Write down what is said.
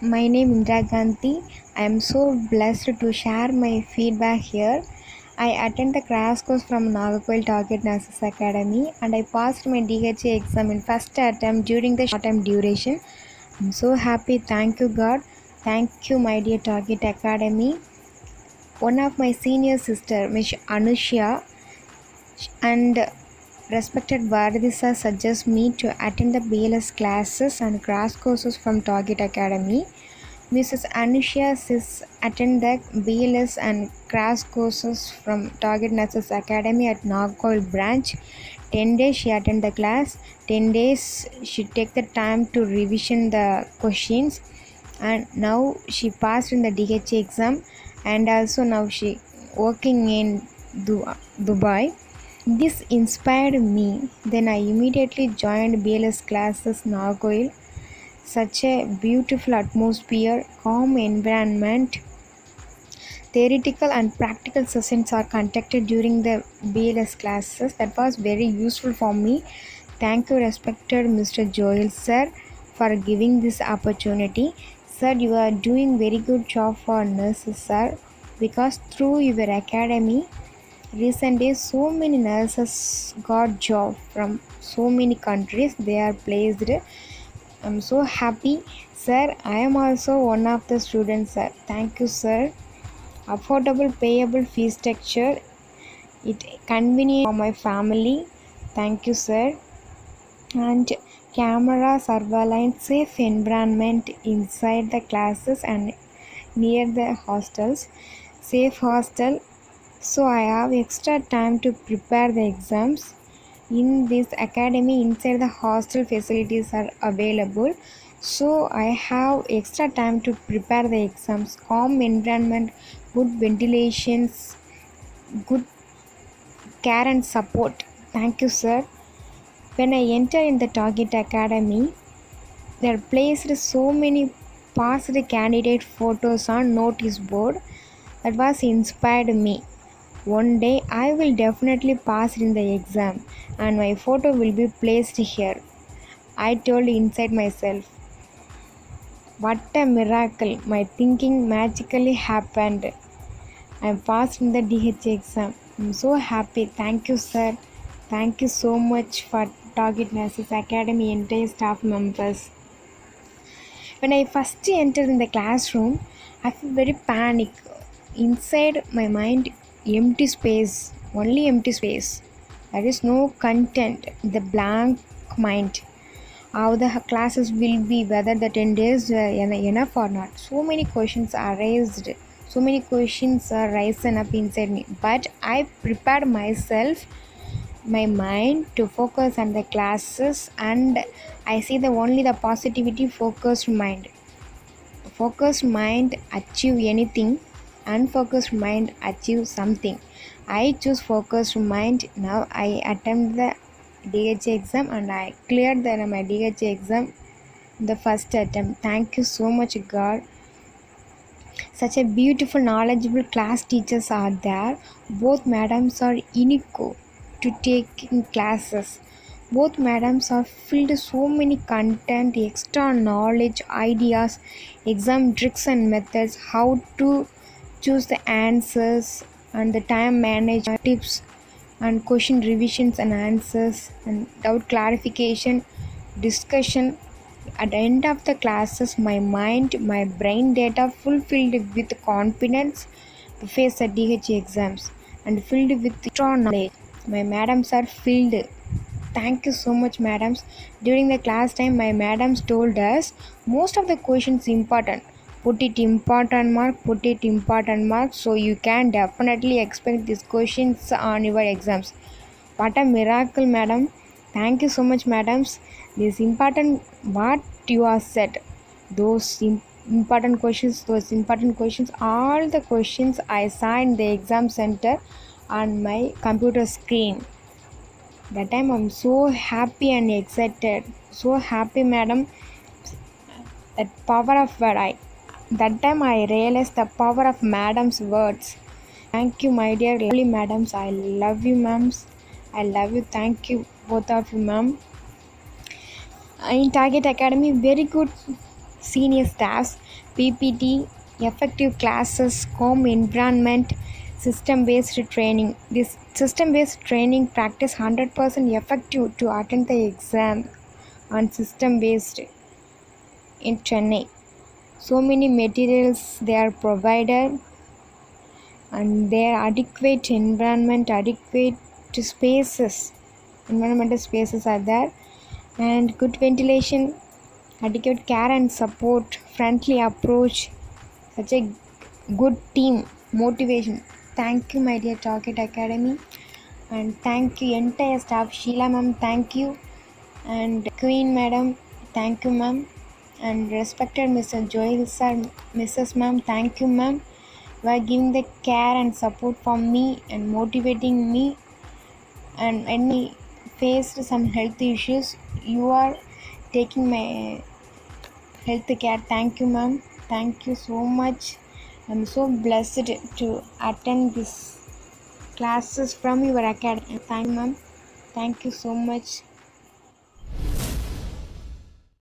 My name Indra Gandhi. I am so blessed to share my feedback here. I attend the crash course from Nagarkoil Target Nurses Academy and I passed my DHA exam in first attempt during the short time duration. I'm so happy. Thank you God. Thank you my dear Target Academy. One of my senior sister, Miss Anushya, and respected Bharati sir suggests me to attend the BLS classes and crash courses from Target Academy. Mrs. Anushya says attend the BLS and crash courses from Target Nurses Academy at Nagarkoil branch. 10 days she attend the class. 10 days she take the time to revision the questions, and now she passed in the DHA exam, and also now she working in Dubai. This inspired me. Then I immediately joined BLS classes Nagarkoil. Such a beautiful atmosphere, calm environment. Theoretical and practical sessions are conducted during the BLS classes. That was very useful for me. Thank you, respected Mr. Joel sir, for giving this opportunity. Sir, you are doing very good job for nurses, sir, because through your academy, recent days so many nurses got job from so many countries. They are placed. I'm so happy, sir. I am also one of the students, sir. Thank you, sir. Affordable payable fee structure. It convenient for my family. Thank you, sir. And camera surveillance, safe environment inside the classes and near the hostels. Safe hostel. So I have extra time to prepare the exams. In this academy, inside the hostel facilities are available, so I have extra time to prepare the exams. Calm environment, good ventilations, good care and support. Thank you, sir. When I enter in the Target Academy, there are placed so many past candidate photos on notice board. That was inspired me. One day I will definitely pass in the exam and my photo will be placed here. I told inside myself, what a miracle! My thinking magically happened. I passed in the DH exam. I'm so happy. Thank you, sir. Thank you so much for Target Nurses Academy entire staff members. When I first entered in the classroom, I feel very panic. Inside my mind, empty space, only empty space. There is no content, the blank mind. How the classes will be, whether the 10 days enough or not. So many questions are raised. So many questions are risen up inside me. But I prepared myself, my mind to focus on the classes, and I see the only the positivity focused mind. Focused mind achieve anything, unfocused mind achieve something. I choose focused mind. Now I attempt the DHA exam and I cleared my DHA exam the first attempt. Thank you so much, God. Such a beautiful, knowledgeable class teachers are there. Both madams are unique to taking classes. Both madams are filled so many content, extra knowledge, ideas, exam tricks and methods, how to choose the answers and the time management tips and question revisions and answers and doubt clarification, discussion. At the end of the classes, my mind, my brain data fulfilled with confidence to face the DHA exams and filled with strong knowledge. My madams are filled. Thank you so much, madams. During the class time, my madams told us most of the questions important. Put it important mark, put it important mark, so you can definitely expect these questions on your exams. What a miracle, madam. Thank you so much, madams. This important what you are said. Those important questions, all the questions I saw in the exam center on my computer screen. That time I'm so happy and excited. So happy, madam. That power of word. That time I realized the power of madam's words. Thank you, my dear lovely madams. I love you, ma'ams. I love you. Thank you, both of you, ma'am. In Target Academy, very good senior staffs, PPT, effective classes, calm environment, system-based training. This system-based training practice 100% effective to attend the exam on system-based in Chennai. So many materials they are provided, and their adequate spaces, environmental spaces are there, and good ventilation, adequate care and support, friendly approach, such a good team, motivation. Thank you, my dear Target Academy, and thank you entire staff. Sheila ma'am, thank you, and Queen madam, thank you ma'am, and respected Mr. Joel sir, Mrs. ma'am, thank you ma'am, by giving the care and support for me and motivating me. And when I faced some health issues, you are taking my health care. Thank you ma'am, thank you so much. I'm so blessed to attend this classes from your academy. Thank you ma'am, thank you so much.